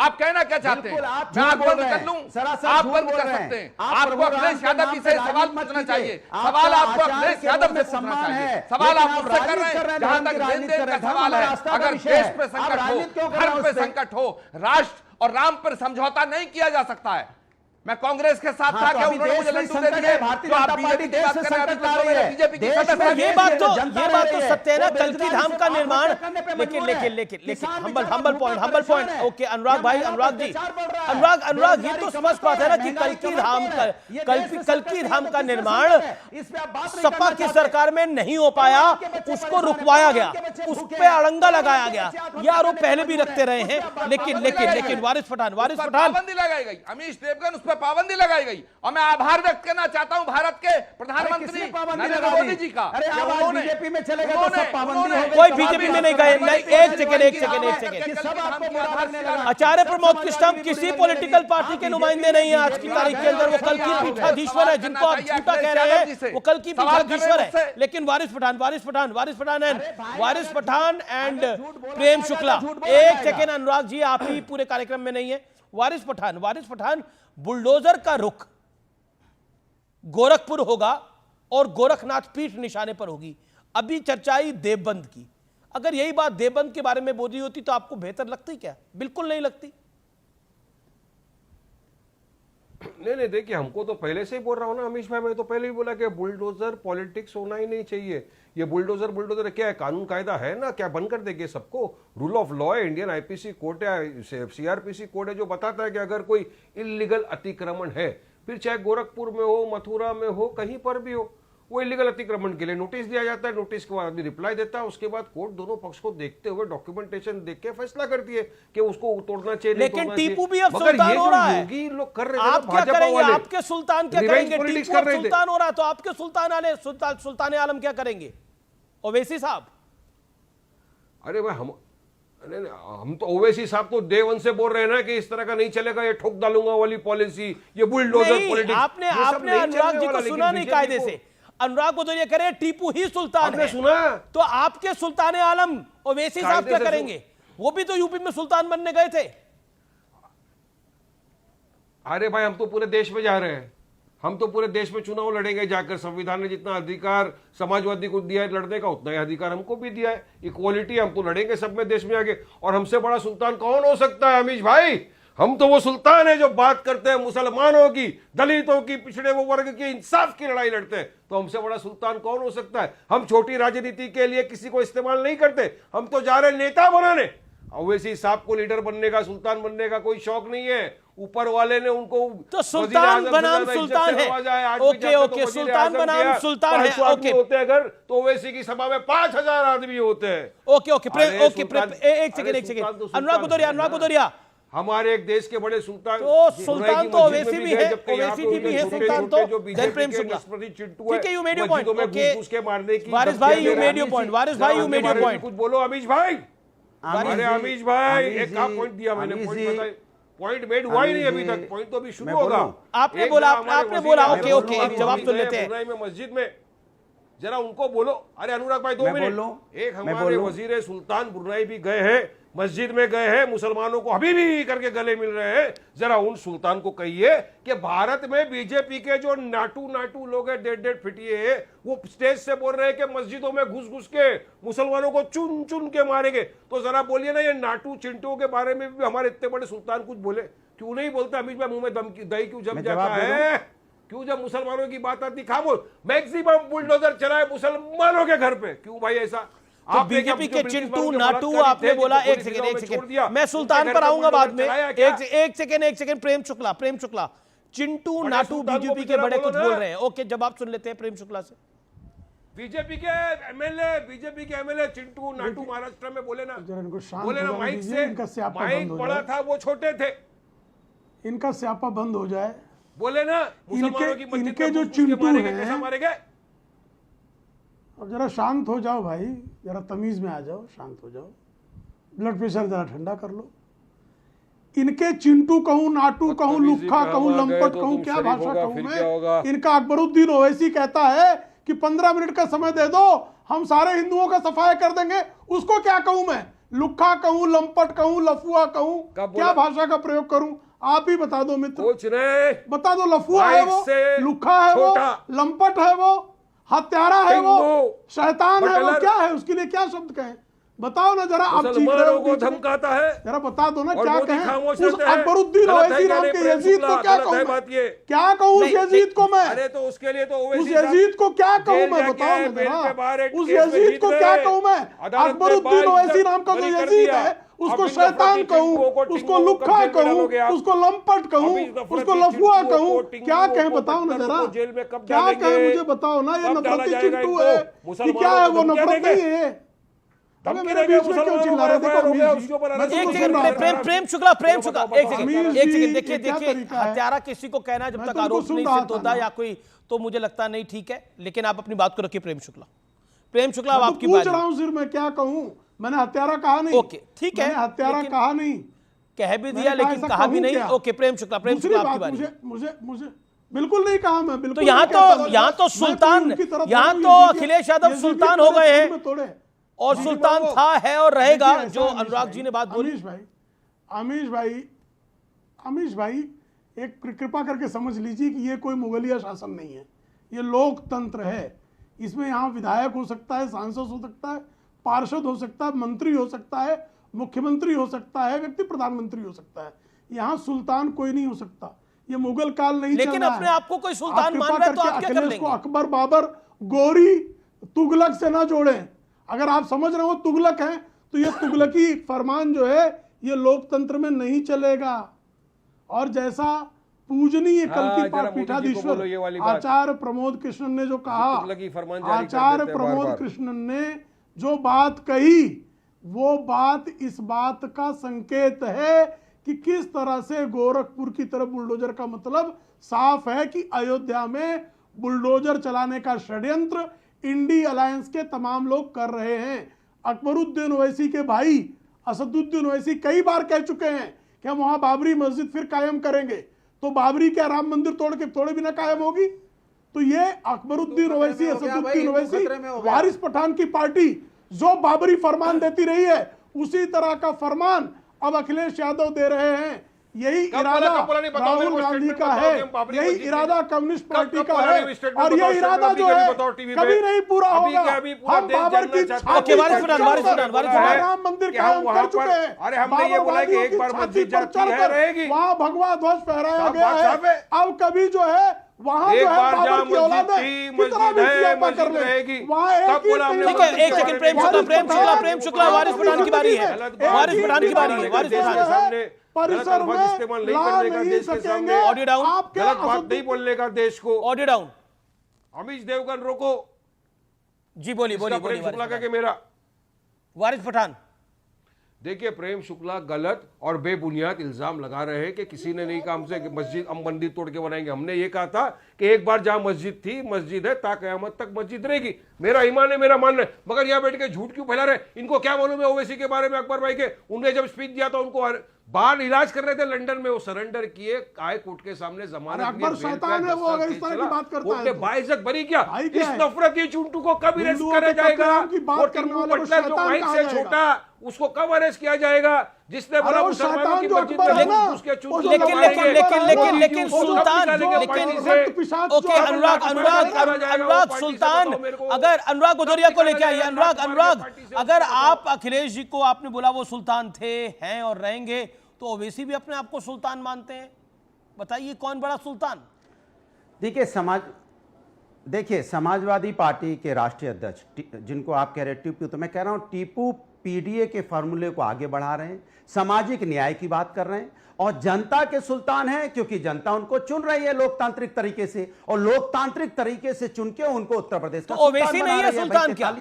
आप कहना क्या चाहते हैं? मैं आंख बंद कर लूं? आप बंद कर सकते हैं। आपको अखिलेश यादव जी से सवाल पूछना चाहिए। सवाल आपको अखिलेश यादव से पूछना चाहिए। सवाल आप मुझसे कर रहे हैं। जहां तक लेन देन का सवाल है, अगर देश पे संकट हो, धर्म पे संकट हो, राष्ट्र और राम पर समझौता नहीं किया जा सकता है। मैं कांग्रेस के साथ था क्या? उन्होंने मुझे लड्डू दे दिए। भारतीय जनता पार्टी देश में संकट ला रही है। बीजेपी की ये बात तो सत्य है ना। कल्कि धाम का निर्माण, लेकिन हम्बल पॉइंट। ओके अनुराग भाई, अनुराग जी, अनुराग ये तो स्पष्ट बात है ना कि कल्कि धाम का निर्माण सपा की सरकार में नहीं हो पाया, उसको रुकवाया गया, उस पर अड़ंगा लगाया गया। ये आरोप पहले भी रखते रहे हैं। लेकिन वारिस पठान पाबंदी लगाई गई, अमीश देवगन उस पर पाबंदी लगाई गई। और मैं आभार व्यक्त करना चाहता हूं भारत के प्रधानमंत्री नरेंद्र मोदी जी का। अरे आप बीजेपी में चले गए तो सब पाबंदी हो गई। कोई बीजेपी में नहीं गए। नहीं, एक सेकंड। आचार्य प्रमोद कृष्णम किसी पॉलिटिकल पार्टी के नुमाइंदे नहीं है आज की तारीख के अंदर। वो कल की पीठाधीश्वर है, जिनको आप झूठा कह रहे हैं, वो कल की पीठाधीश्वर है। लेकिन वारिस पठान एंड प्रेम शुक्ला, एक सेकंड अनुराग जी, आप ही पूरे कार्यक्रम में नहीं है। वारिस पठान, बुलडोजर का रुख गोरखपुर होगा और गोरखनाथ पीठ निशाने पर होगी। अभी चर्चा आई देवबंद की। अगर यही बात देवबंद के बारे में बोली होती तो आपको बेहतर लगती क्या? बिल्कुल नहीं लगती। नहीं, देखिए हमको तो पहले से ही बोल रहा हूं ना अमीश भाई, मैं तो पहले ही बोला कि बुलडोजर पॉलिटिक्स होना ही नहीं चाहिए। ये बुलडोजर क्या है? कानून कायदा है ना, क्या बंद कर देंगे सबको? रूल ऑफ लॉ है, इंडियन आईपीसी कोड है, सीआरपीसी कोड है, जो बताता है कि अगर कोई इलीगल अतिक्रमण है, फिर चाहे गोरखपुर में हो, मथुरा में हो, कहीं पर भी हो, वो इलीगल अतिक्रमण के लिए नोटिस दिया जाता है। नोटिस के बाद आदमी रिप्लाई देता है, उसके बाद कोर्ट दोनों पक्ष को देखते हुए डॉक्यूमेंटेशन देख के फैसला करती है कि उसको तोड़ना चाहिए। लेकिन टीपू भी अब सुल्तान हो रहा है। लोग कर रहे हैं, आप क्या करेंगे? आपके सुल्तान क्या करेंगे? टीपू कर रहे थे। सुल्तान हो रहा है तो आपके सुल्तान आलम क्या करेंगे? ओवैसी साहब, अरे भाई हम तो ओवैसी साहब तो डे वन से बोल रहे हैं ना कि इस तरह का नहीं चलेगा, ये ठोक डालूंगा वाली पॉलिसी, ये बुलडोजर पॉलिटिक्स। आपने अनुराग जी को सुना नहीं कायदे से। अनुराग भदौरिया कह रहे हैं टीपू ही सुल्तान है। सुना तो आपके सुल्तान आलम ओवैसी साहब क्या करेंगे? वो भी तो यूपी में सुल्तान बनने गए थे। अरे भाई हम तो पूरे देश में जा रहे हैं, हम तो पूरे देश में चुनाव लड़ेंगे जाकर। संविधान ने जितना अधिकार समाजवादी को दिया है लड़ने का, उतना ही अधिकार हमको भी दिया है। इक्वालिटी, हम तो लड़ेंगे सब में देश में आगे। और हमसे बड़ा सुल्तान कौन हो सकता है अमीश भाई? हम तो वो सुल्तान है जो बात करते हैं मुसलमानों की, दलितों की, पिछड़े वो वर्ग की, इंसाफ की लड़ाई लड़ते हैं। तो हमसे बड़ा सुल्तान कौन हो सकता है? हम छोटी राजनीति के लिए किसी को इस्तेमाल नहीं करते, हम तो जा रहे हैं नेता बनाने। ओवैसी साहब को लीडर बनने का, सुल्तान बनने का कोई शौक नहीं है। ऊपर वाले ने उनको तो सुल्तान बनाम सुल्तान है। ओके, सुल्तान बनाम सुल्तान है। ओके, होते अगर तो ओवैसी की सभा में 5000 आदमी होते हैं। ओके, एक सेकंड अनुराग भदौरिया, हमारे एक देश के बड़े सुल्तान, तो सुल्तान तो ओवैसी भी है, ओवैसी की भी है सुल्तान तो प्रेम शुक्ला। ठीक है, you made your point. Okay, मारने की वारिस भाई यू मेड योर पॉइंट। कुछ बोलो अमीश भाई। अरे अमीश भाई, एक का पॉइंट दिया मैंने, पॉइंट बताइए। पॉइंट मेड हुआ ही नहीं अभी तक, पॉइंट तो अभी शुरू होगा। आपने बोला। ओके, एक जवाब सुन लेते हैं। मस्जिद में जरा उनको बोलो। अरे अनुराग भाई 2 मिनट। एक हमारे वजीर सुल्तान ब्रुनाई भी गए हैं, मस्जिद में गए हैं, मुसलमानों को अभी भी करके गले मिल रहे हैं। जरा उन सुल्तान को कहिए कि भारत में बीजेपी के जो नाटू लोग हैं, 1.5 फीटिए हैं, वो स्टेज से बोल रहे हैं कि मस्जिदों में घुस के मुसलमानों को चुन चुन के मारेंगे। तो जरा बोलिए ना, ये नाटू चिंटुओं के बारे में भी हमारे इतने बड़े सुल्तान कुछ बोले क्यों नहीं बोलते? अमीश भाई मुंह में दही क्यों जम जाता है? क्यों जब मुसलमानों की बात आती खामोश? मैक्सिमम बुलडोजर चलाए मुसलमानों के घर पे, क्यों भाई ऐसा? तो बीजेपी के चिंटू नाटू आपने बोला। एक सेकंड, मैं सुल्तान पर आऊंगा बाद में। एक सेकंड प्रेम शुक्ला, चिंटू नाटू बीजेपी के बड़े कुछ बोल रहे हैं। ओके, जवाब सुन लेते हैं प्रेम शुक्ला से। बीजेपी के एमएलए चिंटू नाटू महाराष्ट्र में बोले ना, माइक से, माइक बड़ा था, वो छोटे थे। इनका स्यापा बंद हो जाए, बोले ना मुसलमानों की इनके जो चिंटू हैं, कैसे मारे गए? अब जरा शांत हो जाओ भाई, जरा तमीज में आ जाओ, शांत हो जाओ, ब्लड प्रेशर जरा ठंडा कर लो। इनके चिंटू कहूं, नाटू कहूं, लुक्खा कहूं, लंपट कहूं, क्या भाषा कहूं मैं? इनका अकबरुद्दीन ओवैसी कहता है कि 15 मिनट का समय दे दो, हम सारे हिंदुओं का सफाया कर देंगे। उसको क्या कहूं मैं? लुक्खा कहूं, लंपट कहूं, लफुआ कहूं, कब बोला? क्या भाषा का प्रयोग करूं? आप ही बता दो मित्र, कुछ नहीं, बता दो। लफुआ है वो, से लुक्खा है वो, छोटा, लंपट है वो, हत्यारा है वो, टिंगू, शैतान है वो, बटलर, क्या है? उसके लिए क्या शब्द कहें? बताओ ना जरा। आप चीख रहे मुसलमानों हो को बीच में। धमकाता है जरा बता दो ना और क्या मोदी कहें? खामोश उस रहते हैं। अकबरुद्दीन गलत है ओवैसी क्या नाम नहीं, के प्रेम यजीद शुक्ला, को क्या गलत कहूं है मैं? बात ये। क्या कहूं उस यजीद को मैं? अरे तो उसके लिए तो उस ओवैसी यजीद को क्या कहूं जेल मैं? जाके बताओ आए, ना बेल पे बाहर जरा। एक उस केस में यजीद जीत को गए। क्या कहूं मैं? अदालत ने अकबरुद्दीन 22 ओवैसी नाम का जो बरी कर यजीद दिया। है उसको अब इन शैतान नफरती कहूं, टिंगुओं को, उसको टिंगुओं को लुक्खा जेल में कहूं, डालोगे आप। उसको लंपट कहूं, अभी नफरती उसको लफुआ चिंटुओं कहूं, को, क्या टिंगुओं कहें? को, बताओ ना बटलरों जरा। को जेल में कब क्या डालेंगे? कहें मुझे बताओ ना। ये कब डाला नफरती जाएगा चिंटू इनको? है कि मुसलमानों क्या है? को वो धमकियां नफरत देंगे? नहीं है। अबे धमकी मेरे देंगे बीच में क्यों मुसलमानों चिल्ला को, रहे? देखो FIR हो गया, अमीश जी, उसके ऊपर मैं अरेस्ट तुमको एक सुन रहा सेकंड, था। प्रेम शुक्ला, प्रेम शुक्ला, एक बताओ, सेकंड, बताओ, एक अमीश सेकंड। जी, देखिए ये क्या देखिए, तरीका है? हत्यारा किसी को कहना जब मैं तक तुमको आरोप सुन नहीं रहा सिद्ध था होता ना। या कोई, तो मुझे लगता नहीं ठीक है। लेकिन आप अपनी बात को रखिए प्रेम शुक्ला। प्रेम शुक्ला, अब मैं तो आपकी पूछ बारी। रहा हूं सिर्फ, मैं क्या कहूं? मैंने हत्यारा कहा नहीं। ओके, ठीक है, मैंने हत्यारा लेकिन- कहा नहीं। कह भी मैंने दिया कहा लेकिन ऐसा कहा भी कहूं नहीं। क्या? ओके प्रेम शुक्ला, प्रेम दूसरी शुक्ला, आपकी बात, बारी। मुझे बिल्कुल नहीं कहा मैं, बिल्कुल तो यहाँ नहीं कहता। तो मैं सुल्तान, उनकी तरफ यहाँ थोड़ी तो यजीद- अखिलेश यादव यजीद सुल्तान मेरे हो गए दिल हैं में तोड़े। और जी, सुल्तान बाबू। था, है और रहेगा, देखिए, जो ऐसा अनुराग अमीश जी ने बात बोली। अमीश भाई एक कृपा करके समझ लीजिए कि ये कोई मुगलिया शासन नहीं है, ये लोकतंत्र है। इसमें यहाँ विधायक हो सकता है, सांसद हो सकता है, पार्षद हो सकता है, मंत्री हो सकता है, मुख्यमंत्री हो सकता है, व्यक्ति प्रधानमंत्री हो सकता है। यहाँ सुल्तान कोई नहीं हो सकता। ये मुगल काल नहीं चल लेकिन रहा अपने है। आप को कोई सुल्तान आप कृपा मान रहा है तो करके आप क्या कर अखिलेश को लेंगे? अकबर, बाबर, गोरी, तुगलक से ना जोड़ें। अगर आप समझ रहे हो तुगलक है, तो ये तुगलकी फरमान जो है ये लोकतंत्र में नहीं चलेगा। और जैसा पूजनीय हाँ, कल्कि जरा मोदी जी को पीठाधीश्वर बोलो ये वाली बात। आचार्य प्रमोद कृष्णन ने जो कहा, तुगलकी फरमान जारी कर आचार्य देते हैं प्रमोद बार-बार। कृष्णन ने जो बात कही, वो बात इस बात का संकेत है कि किस तरह से गोरखपुर की तरफ बुलडोजर का मतलब साफ है कि अयोध्या में बुलडोजर चलाने का षड्यंत्र इंडी अलायंस के तमाम लोग कर रहे हैं। अकबरुद्दीन ओवैसी के भाई असदुद्दीन ओवैसी कई बार कह चुके हैं कि हम वहां बाबरी मस्जिद फिर कायम करेंगे। तो बाबरी क्या राम मंदिर तोड़े बिना कायम होगी? तो ये अकबरुद्दीन ओवैसी, असदुद्दीन ओवैसी, वारिस पठान की पार्टी जो बाबरी फरमान देती रही है, उसी तरह का फरमान अब अखिलेश यादव दे रहे हैं। यही कब इरादा बोला, कब बोला नहीं, बताओ मेरे राहुल को, गांधी स्टेटमेंट का बताओ है, कि हम बाबरी यही मस्जिद इरादा की- कम्युनिस्ट कब- पार्टी कब का बोला है। नहीं, स्टेटमेंट और बताओ, ये इरादा स्टेटमेंट जो अभी है बताओ टीवी पे। कभी नहीं पूरा अभी होगा। क्या, अभी पूरा हम देश बाबर की जानना चाहता है। छाती ओके, वारिस पर पठान, वारिस चढ़कर पठान, वारिस वहाँ पठान। राम मंदिर कि हम कायम वहाँ कर चुके पर- हैं। अरे हमने ये बोला है कि एक बार मस्जिद जाती है, रहेगी। वहाँ भगवा ध्वज फहराया साहब, गया बात साहब है। है। अब कभी जो है वहाँ एक जो है बार जहाँ बाबर की औलाद मस्जिद है, थी, कितना मस्जिद भी है, सियापा कर मस्जिद ले, रहेगी। वहाँ एक कब ही बोला हमने ठीक है, एक सेकंड, प्रेम शुक्ला, प्रेम शुक्ला, प्रेम शुक्ला, वारिस पठान की बारी है। वारिस पठान की बारी है, वारिस पठान। परिसर में इस्तेमाल नहीं ला करने का नहीं देश के सकेंगे। सामने, ऑडियो डाउन। आपके गलत बात असदुद्दीन- नहीं बोलने का देश को। Audio down. अमीश देवगन रोको। जी बोलिए, बोलिए, इसका प्रेम बोलिए, शुक्ला का वारिस कि मेरा? पठान। वारिस पठान। देखिए, प्रेम शुक्ला गलत और बेबुनियाद इल्जाम लगा रहे हैं कि किसी ने नहीं कहा हमसे कि मस्जिद हम मंदिर तोड़ के बनाएंगे। हमने ये कहा था कि एक बार जहां मस्जिद थी, मस्जिद है, ता कयामत तक मस्जिद रहेगी। मेरा ईमान है, मेरा मानना है। मगर यहाँ बैठ के झूठ क्यों फैला रहे? इनको क्या मालूम है ओवैसी के बारे में, अकबर भाई के? उन्होंने जब स्पीच दिया था, उनको बाहर इलाज कर रहे थे लंदन में, वो सरेंडर किए, आए कोर्ट के सामने जमानत अरे अकबर लिए, बेल पे शैतान है, 10 वो साल अगर इस केस तरह की चला। बात करता कोर्ट है ने तो। बाइज्जत बरी किया। भाई क्या इस है? नफरती चुंटू को कब अरेस्ट हिंदुओं करा के जाएगा? कत्लेआम की बात वो करने टिंकू वाले को बटलर जो शैतान माइक कहा से जाएगा। छोटा, उसको कब अरेस्ट किया जाएगा? जिसने अरे बोला वो मुसलमानों की शैतान जो मस्जिद अकबर में है ना, उसके वो चुंटू जो लेकिन अकबर लेकिन है, लेकिन लेकिन वो लेकिन जो सुल्तान, जो लेकिन रक्त पिशाच जो ओके, अनुराग, सुल्तान, अगर अनुराग भदौरिया को लेके आइए। अनुराग, अगर आप अखिलेश जी को आपने बोला वो सुल्तान थे, हैं और रहेंगे, तो ओवैसी भी अपने आप को सुल्तान मानते हैं। बताइए कौन बड़ा सुल्तान? देखिए समाजवादी पार्टी के राष्ट्रीय अध्यक्ष जिनको आप कह रहे हैं टीपू, तो मैं कह रहा हूं टीपू पीडीए के फॉर्मूले को आगे बढ़ा रहे हैं, सामाजिक न्याय की बात कर रहे हैं और जनता के सुल्तान हैं, क्योंकि जनता उनको चुन रही है लोकतांत्रिक तरीके से, और लोकतांत्रिक तरीके से चुन के उनको उत्तर प्रदेश का तो ओवैसी सुल्तान नहीं बना है रही सुल्तान भाई, क्या?